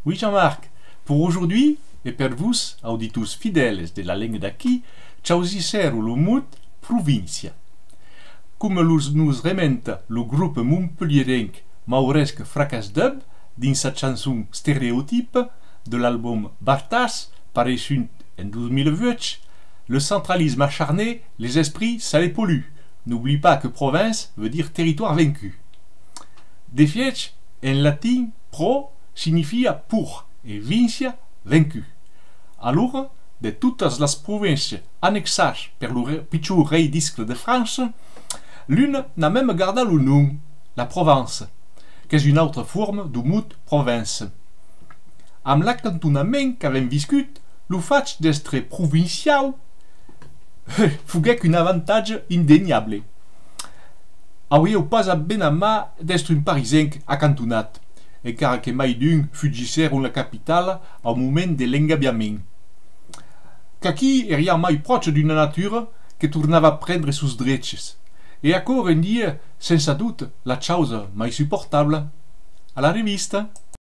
Oui, Jean-Marc, pour aujourd'hui, et per vous, auditus fideles de la langue d'aquí, ciausissero lo mot provincia. Comme nous rementa le groupe montpellierenc Mauresc Fracas Dub dins sa chanson Stéréotype de l'album Bartas, paru en 2008, le centralisme acharné, les esprits, ça les pollue. N'oublie pas que province veut dire territoire vaincu. De fiech, en latin, pro signifia pour et vincia vaincu. Alors, de toutes les provinces annexées par le pitjor rei d'Iscle de France, l'une n'a même gardé le nom, la Provence, qui est une autre forme du mot province. Amb l'acantonament qu'avem viscut, le fait d'être provincial fuguec un avantage indéniable. Hauríeu pas a ben ama d'être un parisenc acantonat, encara que mai d'un fugisser en la capitale au moment de l'engabiament. Qu'aquí eria mai proche d'una nature que tornava a prendre sus drets, et encore en dia, sense doute, la chose mai supportable. A la revista.